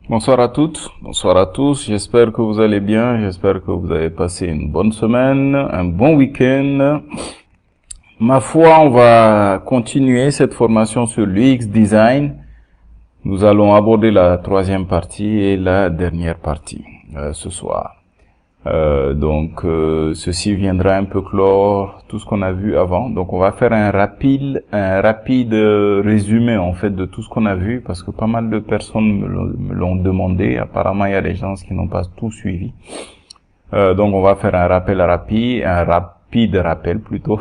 Bonsoir à toutes, bonsoir à tous. J'espère que vous allez bien. J'espère que vous avez passé une bonne semaine, un bon week-end. Ma foi, on va continuer cette formation sur l'UX Design. Nous allons aborder la troisième partie et la dernière partie ce soir. Ceci viendra un peu clore tout ce qu'on a vu avant. Donc, on va faire un rapide résumé en fait de tout ce qu'on a vu parce que pas mal de personnes me l'ont demandé. Apparemment, il y a des gens qui n'ont pas tout suivi. Donc, on va faire un rapide rappel plutôt.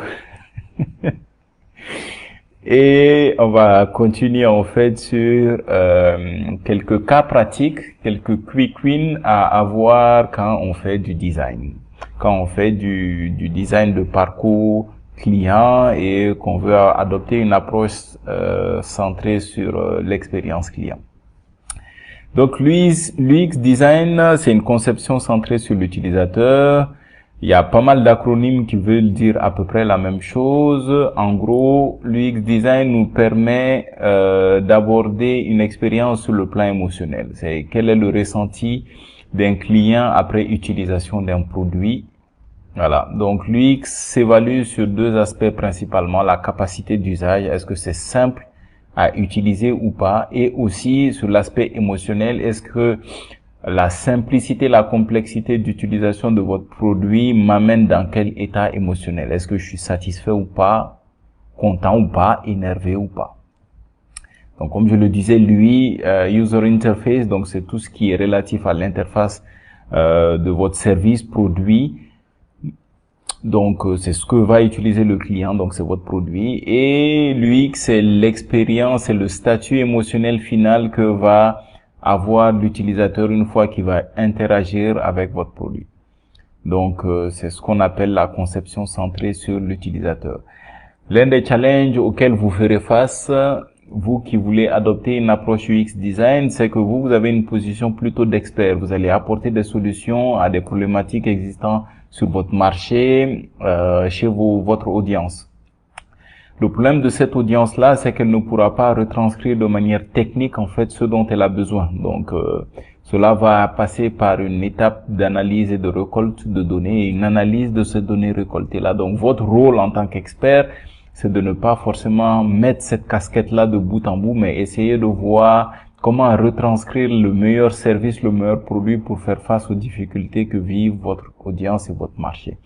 Et on va continuer en fait sur quelques cas pratiques, quelques quick wins à avoir quand on fait du design. Quand on fait du design de parcours client et qu'on veut adopter une approche centrée sur l'expérience client. Donc l'UX design, c'est une conception centrée sur l'utilisateur. Il y a pas mal d'acronymes qui veulent dire à peu près la même chose. En gros, l'UX design nous permet d'aborder une expérience sur le plan émotionnel. C'est quel est le ressenti d'un client après utilisation d'un produit. Voilà. Donc l'UX s'évalue sur deux aspects principalement: la capacité d'usage, est-ce que c'est simple à utiliser ou pas, et aussi sur l'aspect émotionnel, est-ce que la simplicité, la complexité d'utilisation de votre produit m'amène dans quel état émotionnel? Est-ce que je suis satisfait ou pas, content ou pas, énervé ou pas? Donc, comme je le disais, user interface, donc c'est tout ce qui est relatif à l'interface de votre service produit. Donc, c'est ce que va utiliser le client, donc c'est votre produit. Et l'UX, c'est l'expérience, c'est le statut émotionnel final que va avoir l'utilisateur une fois qu'il va interagir avec votre produit. Donc, c'est ce qu'on appelle la conception centrée sur l'utilisateur. L'un des challenges auxquels vous ferez face, vous qui voulez adopter une approche UX design, c'est que vous avez une position plutôt d'expert. Vous allez apporter des solutions à des problématiques existantes sur votre marché, chez votre audience. Le problème de cette audience-là, c'est qu'elle ne pourra pas retranscrire de manière technique, en fait, ce dont elle a besoin. Donc, cela va passer par une étape d'analyse et de récolte de données, et une analyse de ces données récoltées-là. Donc, votre rôle en tant qu'expert, c'est de ne pas forcément mettre cette casquette-là de bout en bout, mais essayer de voir comment retranscrire le meilleur service, le meilleur produit pour faire face aux difficultés que vivent votre audience et votre marché.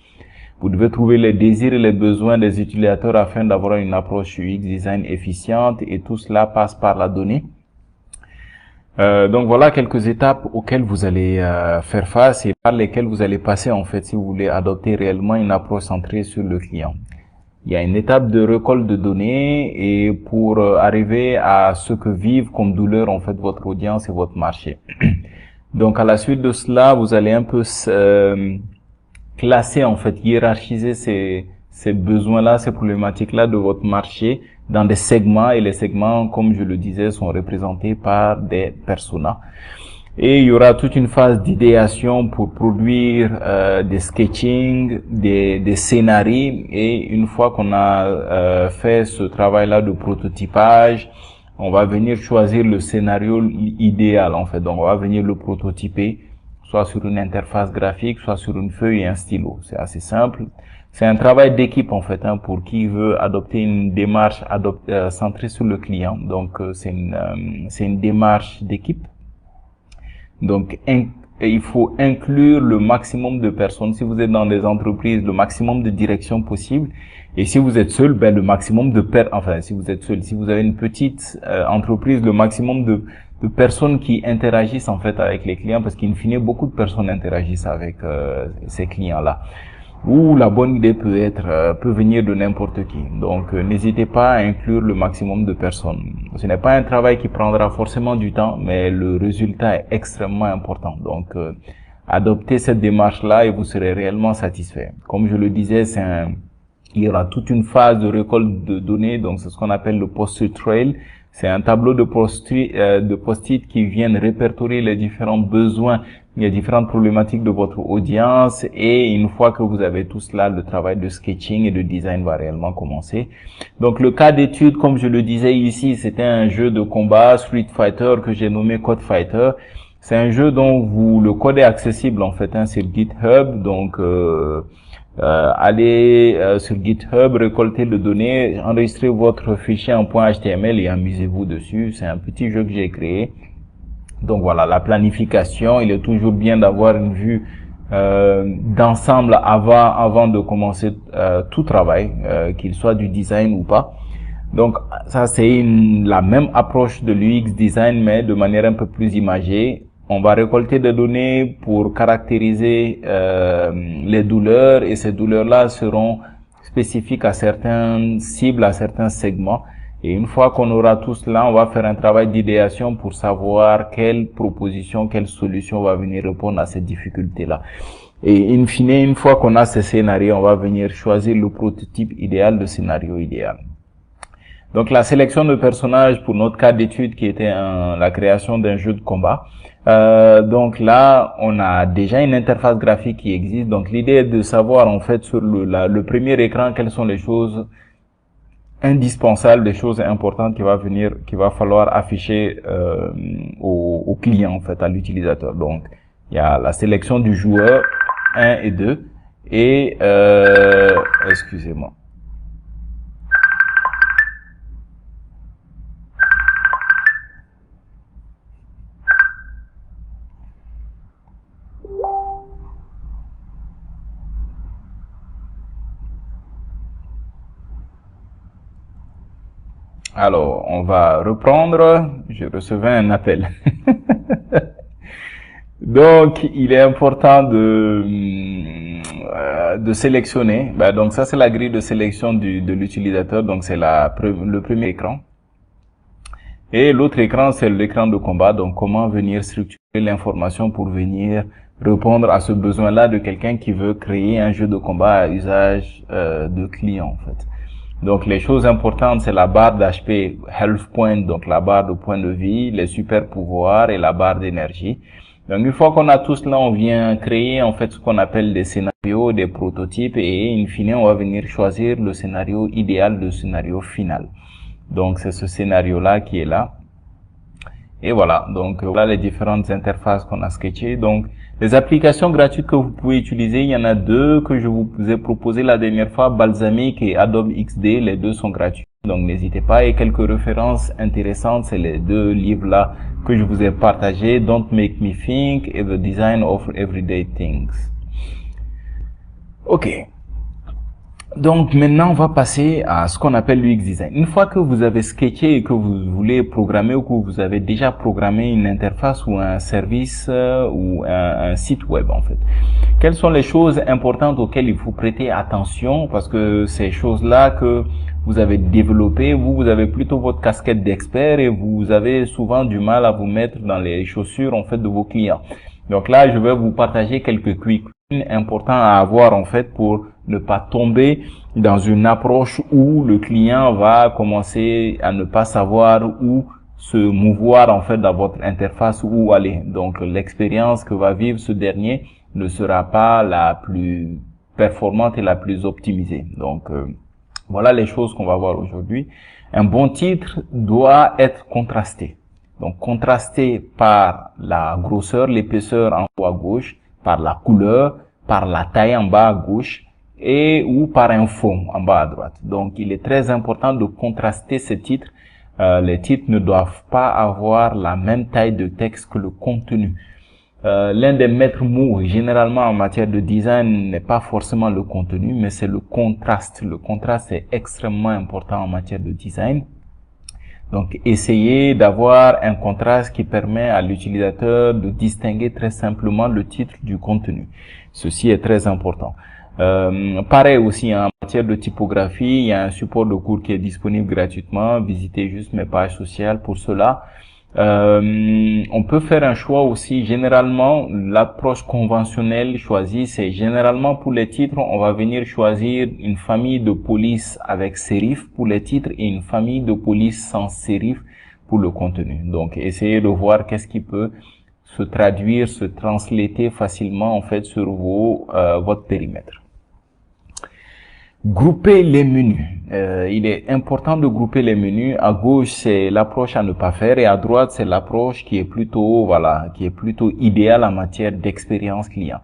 Vous devez trouver les désirs et les besoins des utilisateurs afin d'avoir une approche UX design efficiente, et tout cela passe par la donnée. Donc voilà quelques étapes auxquelles vous allez faire face et par lesquelles vous allez passer en fait si vous voulez adopter réellement une approche centrée sur le client. Il y a une étape de récolte de données et pour arriver à ce que vivent comme douleur en fait votre audience et votre marché. Donc à la suite de cela, vous allez un peu classer en fait, hiérarchiser ces besoins-là, ces problématiques-là de votre marché dans des segments, et les segments, comme je le disais, sont représentés par des personas. Et il y aura toute une phase d'idéation pour produire des sketching, des scénarios, et une fois qu'on a fait ce travail-là de prototypage, on va venir choisir le scénario idéal en fait. Donc on va venir le prototyper, soit sur une interface graphique, soit sur une feuille et un stylo. C'est assez simple. C'est un travail d'équipe en fait, pour qui veut adopter une démarche centrée sur le client. Donc c'est une démarche d'équipe. Donc il faut inclure le maximum de personnes. Si vous êtes dans des entreprises, le maximum de directions possible. Et si vous êtes seul, le maximum si vous êtes seul, si vous avez une petite entreprise, le maximum de personnes qui interagissent en fait avec les clients, parce qu'in fine beaucoup de personnes interagissent avec ces clients-là. Ou la bonne idée peut venir de n'importe qui. Donc n'hésitez pas à inclure le maximum de personnes. Ce n'est pas un travail qui prendra forcément du temps, mais le résultat est extrêmement important. Donc adoptez cette démarche-là et vous serez réellement satisfait. Comme je le disais, il y aura toute une phase de récolte de données, donc c'est ce qu'on appelle le post-it trail. C'est un tableau de post-it qui viennent répertorier les différents besoins, les différentes problématiques de votre audience, et une fois que vous avez tout cela, le travail de sketching et de design va réellement commencer. Donc le cas d'étude, comme je le disais ici, c'était un jeu de combat Street Fighter que j'ai nommé Code Fighter. C'est un jeu dont le code est accessible en fait sur GitHub. Donc allez sur GitHub, récoltez les données, enregistrez votre fichier en .html et amusez-vous dessus. C'est un petit jeu que j'ai créé. Donc voilà, la planification, il est toujours bien d'avoir une vue d'ensemble avant de commencer tout travail, qu'il soit du design ou pas. Donc ça c'est la même approche de l'UX design mais de manière un peu plus imagée. On va récolter des données pour caractériser les douleurs et ces douleurs-là seront spécifiques à certaines cibles, à certains segments. Et une fois qu'on aura tout cela, on va faire un travail d'idéation pour savoir quelle proposition, quelle solution va venir répondre à ces difficultés-là. Et in fine, une fois qu'on a ces scénarios, on va venir choisir le prototype idéal, le scénario idéal. Donc la sélection de personnages pour notre cas d'étude qui était la création d'un jeu de combat. Donc là, on a déjà une interface graphique qui existe. Donc l'idée est de savoir en fait sur le premier écran quelles sont les choses indispensables, des choses importantes qu'il va falloir afficher au client en fait, à l'utilisateur. Donc il y a la sélection du joueur 1 et 2 et excusez-moi. Alors, on va reprendre. Je recevais un appel. Donc, il est important de sélectionner. Donc, ça, c'est la grille de sélection de l'utilisateur. Donc, c'est le premier écran. Et l'autre écran, c'est l'écran de combat. Donc, comment venir structurer l'information pour venir répondre à ce besoin-là de quelqu'un qui veut créer un jeu de combat à usage de client, en fait. Donc, les choses importantes, c'est la barre d'HP Health Point, donc la barre de points de vie, les super pouvoirs et la barre d'énergie. Donc, une fois qu'on a tout cela, on vient créer, en fait, ce qu'on appelle des scénarios, des prototypes et, in fine, on va venir choisir le scénario idéal, le scénario final. Donc, c'est ce scénario-là qui est là. Et voilà. Donc, voilà les différentes interfaces qu'on a sketchées. Donc, les applications gratuites que vous pouvez utiliser, il y en a deux que je vous ai proposées la dernière fois, Balsamiq et Adobe XD, les deux sont gratuits, donc n'hésitez pas. Et quelques références intéressantes, c'est les deux livres-là que je vous ai partagés, Don't Make Me Think et The Design of Everyday Things. Ok. Donc maintenant, on va passer à ce qu'on appelle l'UX design. Une fois que vous avez sketché et que vous voulez programmer ou que vous avez déjà programmé une interface ou un service ou un site web en fait, quelles sont les choses importantes auxquelles il faut prêter attention parce que ces choses-là que vous avez développées, vous avez plutôt votre casquette d'expert et vous avez souvent du mal à vous mettre dans les chaussures en fait de vos clients. Donc là, je vais vous partager quelques quick wins importants à avoir en fait pour ne pas tomber dans une approche où le client va commencer à ne pas savoir où se mouvoir en fait dans votre interface, où aller. Donc l'expérience que va vivre ce dernier ne sera pas la plus performante et la plus optimisée. Donc voilà les choses qu'on va voir aujourd'hui. Un bon titre doit être contrasté. Donc contrasté par la grosseur, l'épaisseur en haut à gauche, par la couleur, par la taille en bas à gauche et ou par un fond en bas à droite. Donc il est très important de contraster ces titres. Les titres ne doivent pas avoir la même taille de texte que le contenu. L'un des maîtres mots généralement en matière de design n'est pas forcément le contenu, mais c'est le contraste. Le contraste est extrêmement important en matière de design. Donc, essayez d'avoir un contraste qui permet à l'utilisateur de distinguer très simplement le titre du contenu. Ceci est très important. Pareil aussi en matière de typographie, il y a un support de cours qui est disponible gratuitement. Visitez juste mes pages sociales pour cela. On peut faire un choix aussi. Généralement, l'approche conventionnelle choisie, c'est généralement pour les titres, on va venir choisir une famille de polices avec sérif pour les titres et une famille de polices sans sérif pour le contenu. Donc, essayez de voir qu'est-ce qui peut se traduire, se translater facilement en fait sur votre périmètre. Grouper les menus. Il est important de grouper les menus. À gauche, c'est l'approche à ne pas faire et à droite, c'est l'approche qui est plutôt, voilà, qui est plutôt idéale en matière d'expérience client.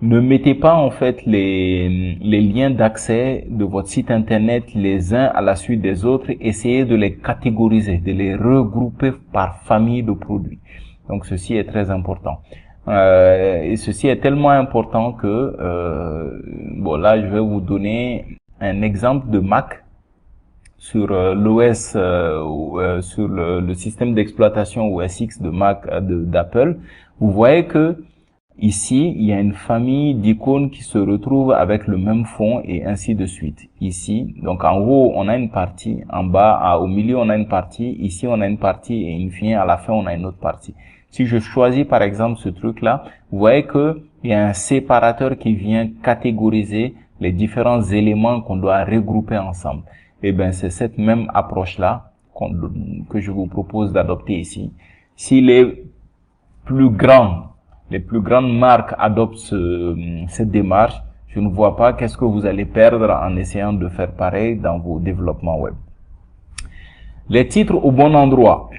Ne mettez pas en fait les liens d'accès de votre site internet les uns à la suite des autres. Essayez de les catégoriser, de les regrouper par famille de produits. Donc ceci est très important. Et ceci est tellement important que bon là je vais vous donner un exemple de Mac sur l'OS sur le système d'exploitation OS X de Mac d'Apple. Vous voyez que ici, il y a une famille d'icônes qui se retrouvent avec le même fond et ainsi de suite. Ici, donc en haut, on a une partie, en bas, au milieu, on a une partie, ici, on a une partie et in fine, à la fin, on a une autre partie. Si je choisis par exemple ce truc-là, vous voyez que il y a un séparateur qui vient catégoriser les différents éléments qu'on doit regrouper ensemble. Et bien, c'est cette même approche-là que je vous propose d'adopter ici. Si les plus grandes marques adoptent cette démarche, je ne vois pas qu'est-ce que vous allez perdre en essayant de faire pareil dans vos développements web. Les titres au bon endroit.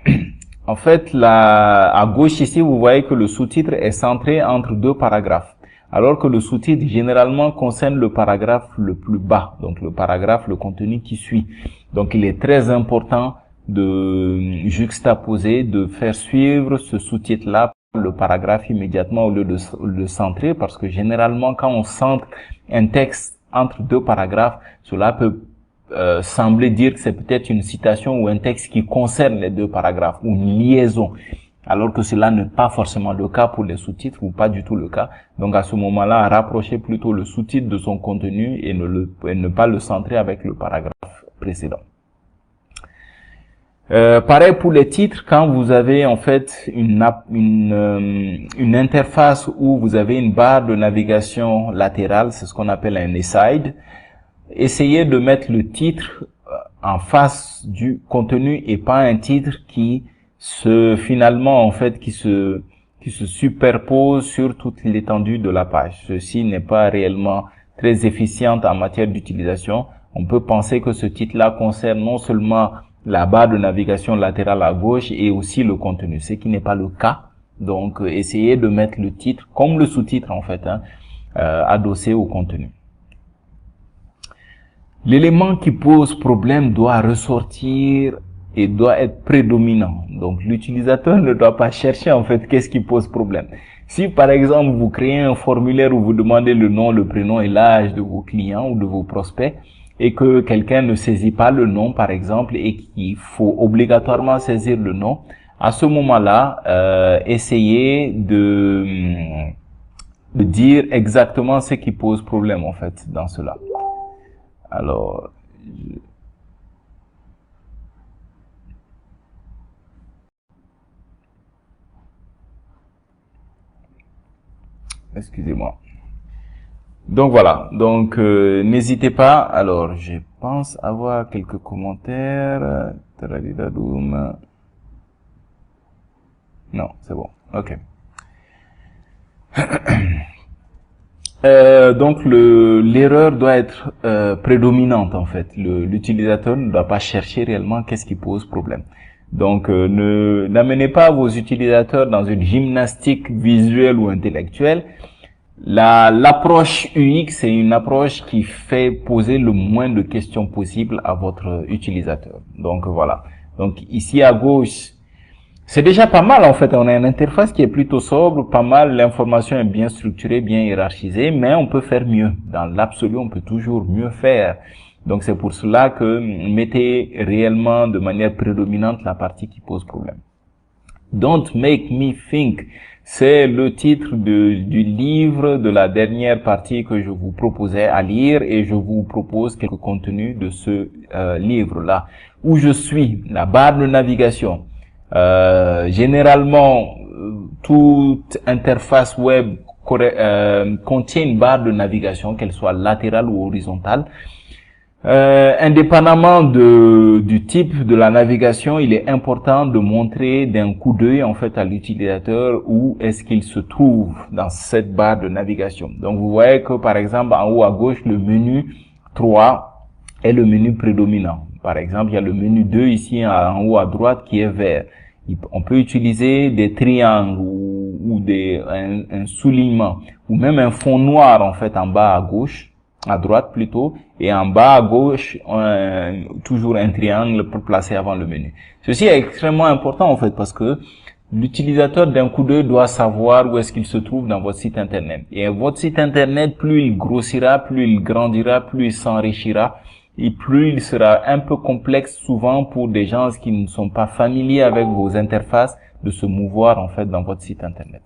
En fait, à gauche ici, vous voyez que le sous-titre est centré entre deux paragraphes, alors que le sous-titre généralement concerne le paragraphe le plus bas, donc le paragraphe, le contenu qui suit. Donc, il est très important de juxtaposer, de faire suivre ce sous-titre-là le paragraphe immédiatement au lieu de le centrer, parce que généralement, quand on centre un texte entre deux paragraphes, cela peut sembler dire que c'est peut-être une citation ou un texte qui concerne les deux paragraphes ou une liaison, alors que cela n'est pas forcément le cas pour les sous-titres ou pas du tout le cas. Donc à ce moment-là, rapprochez plutôt le sous-titre de son contenu et ne pas le centrer avec le paragraphe précédent. Pareil pour les titres, quand vous avez en fait une interface où vous avez une barre de navigation latérale, c'est ce qu'on appelle un aside. Essayez de mettre le titre en face du contenu et pas un titre qui se superpose sur toute l'étendue de la page. Ceci n'est pas réellement très efficient en matière d'utilisation. On peut penser que ce titre-là concerne non seulement la barre de navigation latérale à gauche et aussi le contenu, ce qui n'est pas le cas. Donc, essayez de mettre le titre comme le sous-titre en fait, adossé au contenu. L'élément qui pose problème doit ressortir et doit être prédominant. Donc, l'utilisateur ne doit pas chercher en fait qu'est-ce qui pose problème. Si par exemple vous créez un formulaire où vous demandez le nom, le prénom et l'âge de vos clients ou de vos prospects et que quelqu'un ne saisit pas le nom par exemple et qu'il faut obligatoirement saisir le nom, à ce moment-là, essayez de dire exactement ce qui pose problème en fait dans cela. Alors, excusez-moi. Donc voilà, donc n'hésitez pas. Alors, je pense avoir quelques commentaires. Non, c'est bon. Ok. Donc l'erreur doit être prédominante en fait. L'utilisateur ne doit pas chercher réellement qu'est-ce qui pose problème. Donc n'amenez pas vos utilisateurs dans une gymnastique visuelle ou intellectuelle. L'approche UX c'est une approche qui fait poser le moins de questions possible à votre utilisateur. Donc voilà. Donc ici à gauche, c'est déjà pas mal en fait, on a une interface qui est plutôt sobre, pas mal, l'information est bien structurée, bien hiérarchisée, mais on peut faire mieux. Dans l'absolu, on peut toujours mieux faire. Donc c'est pour cela que mettez réellement de manière prédominante la partie qui pose problème. Don't Make Me Think, c'est le titre du livre de la dernière partie que je vous proposais à lire et je vous propose quelques contenus de ce livre-là. Où je suis, la barre de navigation. Généralement, toute interface web contient une barre de navigation, qu'elle soit latérale ou horizontale. Indépendamment du type de la navigation, il est important de montrer d'un coup d'œil en fait à l'utilisateur où est-ce qu'il se trouve dans cette barre de navigation. Donc vous voyez que par exemple en haut à gauche le menu 3 est le menu prédominant. Par exemple, il y a le menu 2 ici en haut à droite qui est vert. On peut utiliser des triangles ou un soulignement ou même un fond noir en fait en bas à gauche, à droite plutôt, et en bas à gauche toujours un triangle pour placer avant le menu. Ceci est extrêmement important en fait parce que l'utilisateur d'un coup d'œil doit savoir où est-ce qu'il se trouve dans votre site internet. Et votre site internet, plus il grossira, plus il grandira, plus il s'enrichira, et plus il sera un peu complexe souvent pour des gens qui ne sont pas familiers avec vos interfaces de se mouvoir en fait dans votre site internet.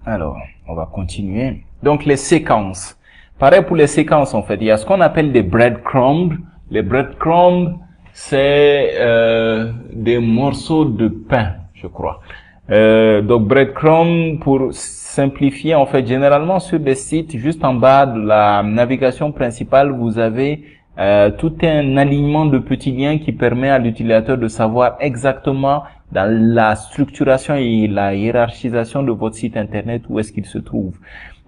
Alors, on va continuer. Donc, les séquences. Pareil pour les séquences, en fait. Il y a ce qu'on appelle des breadcrumbs. Les breadcrumbs, c'est des morceaux de pain, je crois. Donc, breadcrumbs, pour simplifier, en fait, généralement sur des sites, juste en bas de la navigation principale, vous avez tout un alignement de petits liens qui permet à l'utilisateur de savoir exactement dans la structuration et la hiérarchisation de votre site internet où est-ce qu'il se trouve.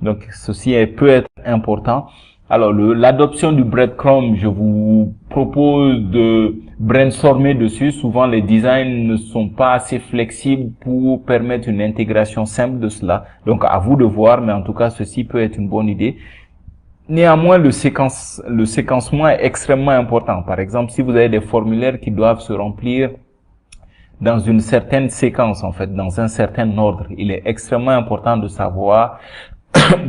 Donc, ceci peut être important. Alors, l'adoption du breadcrumb, je vous propose de brainstormer dessus. Souvent, les designs ne sont pas assez flexibles pour permettre une intégration simple de cela. Donc, à vous de voir, mais en tout cas, ceci peut être une bonne idée. Néanmoins, le séquencement est extrêmement important. Par exemple, si vous avez des formulaires qui doivent se remplir dans une certaine séquence, en fait, dans un certain ordre, il est extrêmement important de savoir,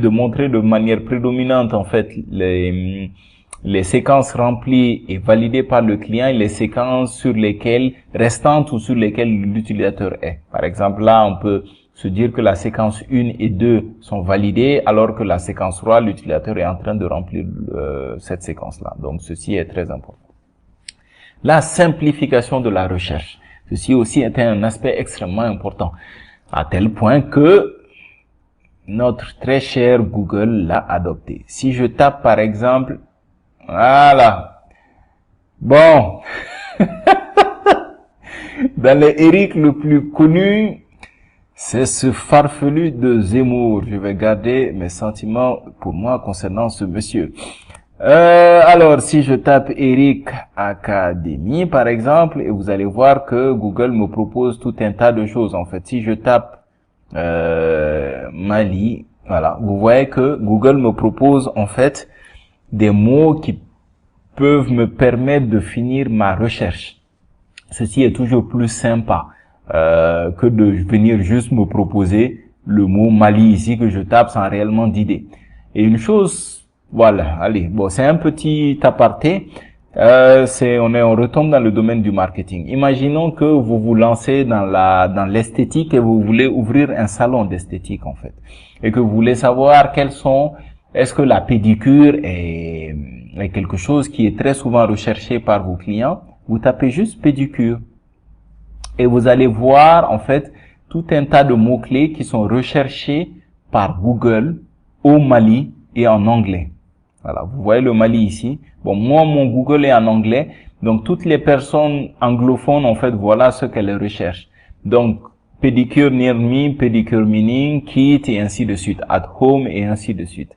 de montrer de manière prédominante, en fait, les séquences remplies et validées par le client et les séquences sur lesquelles, restantes ou sur lesquelles l'utilisateur est. Par exemple, là, on peut se dire que la séquence 1 et 2 sont validées, alors que la séquence 3, l'utilisateur est en train de remplir cette séquence-là. Donc, ceci est très important. La simplification de la recherche. Ceci aussi est un aspect extrêmement important, à tel point que notre très cher Google l'a adopté. Si je tape par exemple, voilà, bon, dans les Eric le plus connu, c'est ce farfelu de Zemmour. Je vais garder mes sentiments pour moi concernant ce monsieur. Alors, si je tape Eric Academy, par exemple, et vous allez voir que Google me propose tout un tas de choses. En fait, si je tape Mali, voilà, vous voyez que Google me propose en fait des mots qui peuvent me permettre de finir ma recherche. Ceci est toujours plus sympa que de venir juste me proposer le mot Mali ici que je tape sans réellement d'idée. Et une chose, voilà, allez, bon, c'est un petit aparté. On retombe dans le domaine du marketing. Imaginons que vous vous lancez dans l'esthétique et vous voulez ouvrir un salon d'esthétique en fait, et que vous voulez savoir est-ce que la pédicure est quelque chose qui est très souvent recherché par vos clients. Vous tapez juste pédicure et vous allez voir en fait tout un tas de mots-clés qui sont recherchés par Google au Mali et en anglais. Voilà, vous voyez le Mali ici. Bon, moi, mon Google est en anglais. Donc, toutes les personnes anglophones, en fait, voilà ce qu'elles recherchent. Donc, pédicure near me, pédicure meaning, kit, et ainsi de suite. At home, et ainsi de suite.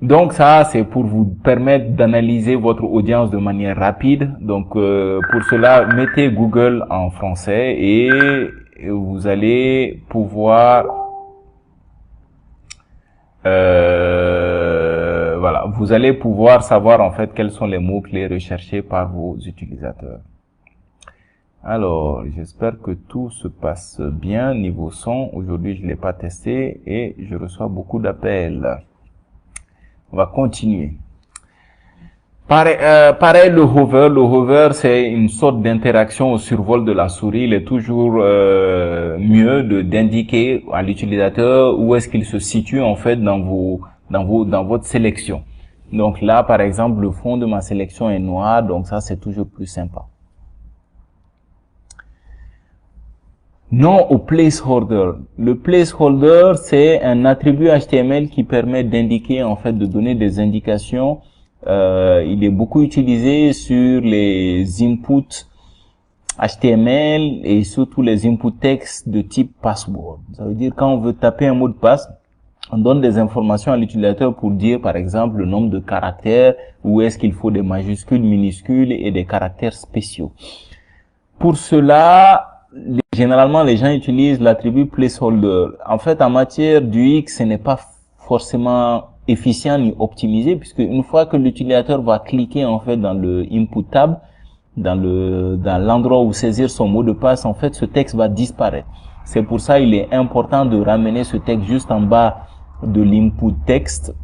Donc, ça, c'est pour vous permettre d'analyser votre audience de manière rapide. Donc, pour cela, mettez Google en français et vous allez pouvoir... voilà, vous allez pouvoir savoir en fait quels sont les mots-clés recherchés par vos utilisateurs. Alors, j'espère que tout se passe bien niveau son. Aujourd'hui, je ne l'ai pas testé et je reçois beaucoup d'appels. On va continuer. Pareil, le hover. Le hover, c'est une sorte d'interaction au survol de la souris. Il est toujours mieux d'indiquer à l'utilisateur où est-ce qu'il se situe en fait dans votre sélection. Donc là, par exemple, le fond de ma sélection est noir, donc ça, c'est toujours plus sympa. Non au placeholder. Le placeholder, c'est un attribut HTML qui permet d'indiquer, en fait, de donner des indications il est beaucoup utilisé sur les inputs HTML et surtout les inputs texte de type password. Ça veut dire quand on veut taper un mot de passe, on donne des informations à l'utilisateur pour dire par exemple le nombre de caractères, où est-ce qu'il faut des majuscules, minuscules et des caractères spéciaux. Pour cela, généralement les gens utilisent l'attribut placeholder. En fait, en matière d'UX, ce n'est pas forcément efficient ni optimisé, puisque une fois que l'utilisateur va cliquer en fait dans le input tab, dans l'endroit où saisir son mot de passe, en fait ce texte va disparaître. C'est pour ça il est important de ramener ce texte juste en bas de l'input texte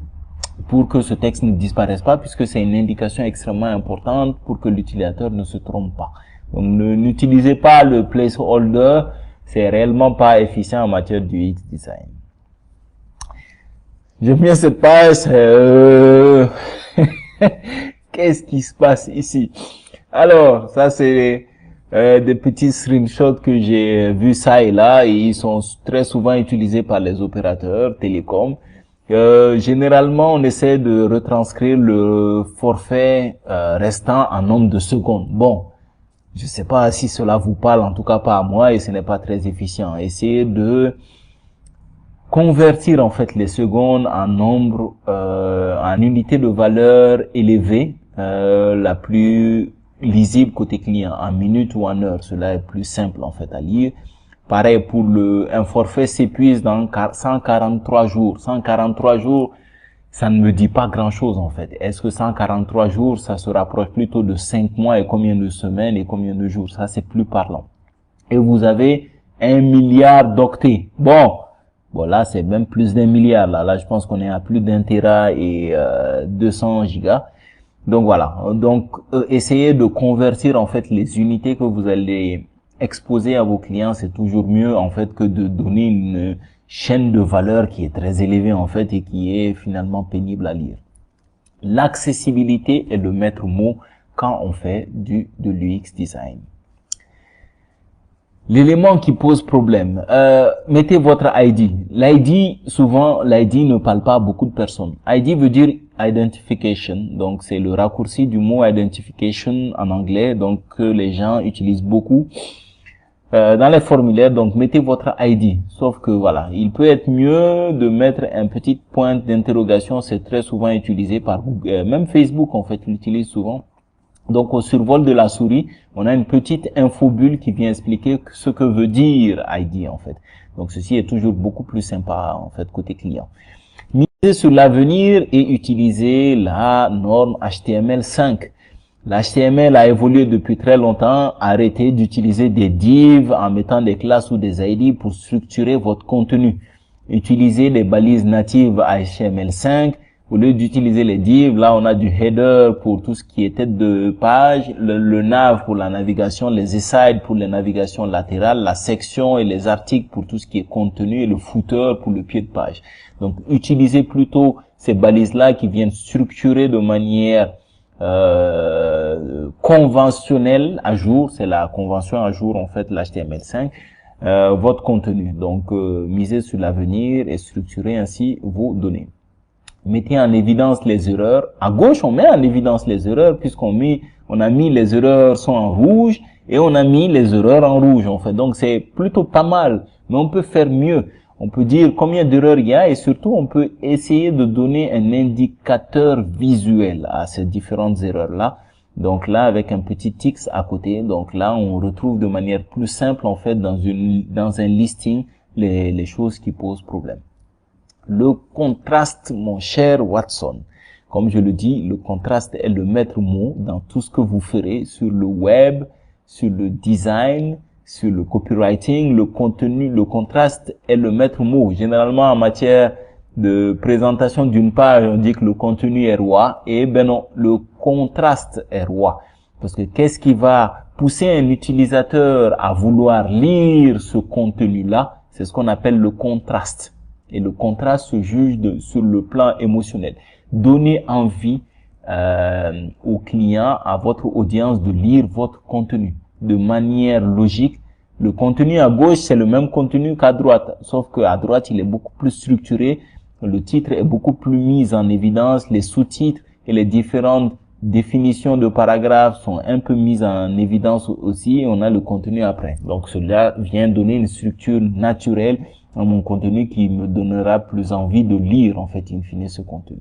pour que ce texte ne disparaisse pas, puisque c'est une indication extrêmement importante pour que l'utilisateur ne se trompe pas. Donc n'utilisez pas le placeholder, c'est réellement pas efficient en matière du UX design. J'aime bien cette page. Qu'est-ce qui se passe ici? Alors, ça c'est des petits screenshots que j'ai vus ça et là, et ils sont très souvent utilisés par les opérateurs télécoms. Généralement, on essaie de retranscrire le forfait restant en nombre de secondes. Bon, je sais pas si cela vous parle, en tout cas pas à moi, et ce n'est pas très efficient. Essayez de convertir en fait les secondes en nombre, en unité de valeur élevée, la plus lisible côté client, en minutes ou en heures. Cela est plus simple en fait à lire. Pareil pour un forfait s'épuise dans 143 jours. 143 jours, ça ne me dit pas grand chose en fait. Est-ce que 143 jours, ça se rapproche plutôt de 5 mois et combien de semaines et combien de jours? Ça c'est plus parlant. Et vous avez 1 milliard d'octets. Bon, là c'est même plus d'1 milliard. Là je pense qu'on est à plus d'1 téra et 200 gigas. Donc voilà, donc essayez de convertir en fait les unités que vous allez exposer à vos clients. C'est toujours mieux en fait que de donner une chaîne de valeur qui est très élevée en fait et qui est finalement pénible à lire. L'accessibilité est le maître mot quand on fait de l'UX design. L'élément qui pose problème, mettez votre ID. Souvent l'ID ne parle pas à beaucoup de personnes. ID veut dire identification, donc c'est le raccourci du mot identification en anglais, donc que les gens utilisent beaucoup dans les formulaires. Donc mettez votre ID, sauf que voilà, il peut être mieux de mettre un petit point d'interrogation. C'est très souvent utilisé par Google, même Facebook en fait l'utilise souvent. Donc au survol de la souris, on a une petite infobulle qui vient expliquer ce que veut dire ID en fait. Donc ceci est toujours beaucoup plus sympa en fait côté client. Misez sur l'avenir et utilisez la norme HTML5. L'HTML a évolué depuis très longtemps. Arrêtez d'utiliser des divs en mettant des classes ou des ID pour structurer votre contenu. Utilisez les balises natives HTML5. Au lieu d'utiliser les divs, là on a du header pour tout ce qui est tête de page, le nav pour la navigation, les asides pour les navigations latérales, la section et les articles pour tout ce qui est contenu et le footer pour le pied de page. Donc utilisez plutôt ces balises-là qui viennent structurer de manière conventionnelle à jour, c'est la convention à jour en fait l'HTML5, votre contenu. Donc misez sur l'avenir et structurez ainsi vos données. Mettez en évidence les erreurs. À gauche, on met en évidence les erreurs puisqu'on a mis les erreurs sont en rouge et on a mis les erreurs en rouge en fait. Donc c'est plutôt pas mal, mais on peut faire mieux. On peut dire combien d'erreurs il y a et surtout on peut essayer de donner un indicateur visuel à ces différentes erreurs-là. Donc là, avec un petit X à côté, donc là on retrouve de manière plus simple en fait dans un listing les choses qui posent problème. Le contraste, mon cher Watson. Comme je le dis, le contraste est le maître mot dans tout ce que vous ferez sur le web, sur le design, sur le copywriting, le contenu. Le contraste est le maître mot. Généralement, en matière de présentation d'une page, on dit que le contenu est roi. Et ben non, le contraste est roi. Parce que qu'est-ce qui va pousser un utilisateur à vouloir lire ce contenu-là? C'est ce qu'on appelle le contraste. Et le contraste se juge sur le plan émotionnel. Donnez envie aux clients, à votre audience de lire votre contenu de manière logique. Le contenu à gauche, c'est le même contenu qu'à droite, sauf qu'à droite, il est beaucoup plus structuré. Le titre est beaucoup plus mis en évidence, les sous-titres et les différentes définitions de paragraphes sont un peu mises en évidence aussi, on a le contenu après. Donc cela vient donner une structure naturelle à mon contenu qui me donnera plus envie de lire en fait in fine ce contenu.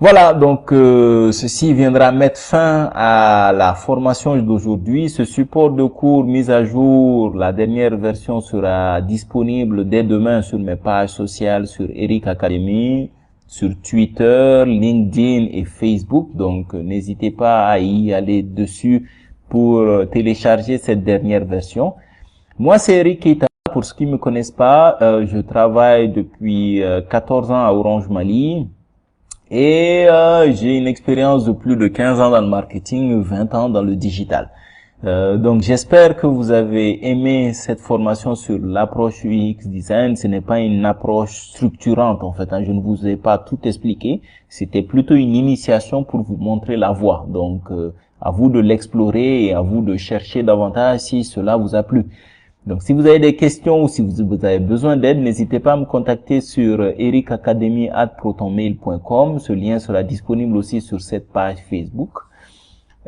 Voilà, donc ceci viendra mettre fin à la formation d'aujourd'hui. Ce support de cours mis à jour, la dernière version sera disponible dès demain sur mes pages sociales sur Eric Academy, sur Twitter, LinkedIn et Facebook. Donc n'hésitez pas à y aller dessus pour télécharger cette dernière version. Moi c'est Eric Keita. Pour ceux qui me connaissent pas, je travaille depuis 14 ans à Orange Mali. Et j'ai une expérience de plus de 15 ans dans le marketing, 20 ans dans le digital. Donc j'espère que vous avez aimé cette formation sur l'approche UX design. Ce n'est pas une approche structurante en fait, hein. Je ne vous ai pas tout expliqué. C'était plutôt une initiation pour vous montrer la voie. Donc à vous de l'explorer et à vous de chercher davantage si cela vous a plu. Donc, si vous avez des questions ou si vous avez besoin d'aide, n'hésitez pas à me contacter sur ericacademy@protonmail.com. Ce lien sera disponible aussi sur cette page Facebook.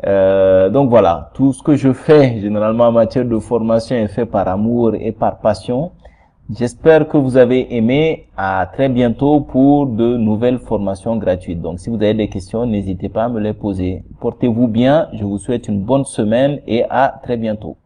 Donc voilà, tout ce que je fais généralement en matière de formation est fait par amour et par passion. J'espère que vous avez aimé. À très bientôt pour de nouvelles formations gratuites. Donc, si vous avez des questions, n'hésitez pas à me les poser. Portez-vous bien. Je vous souhaite une bonne semaine et à très bientôt.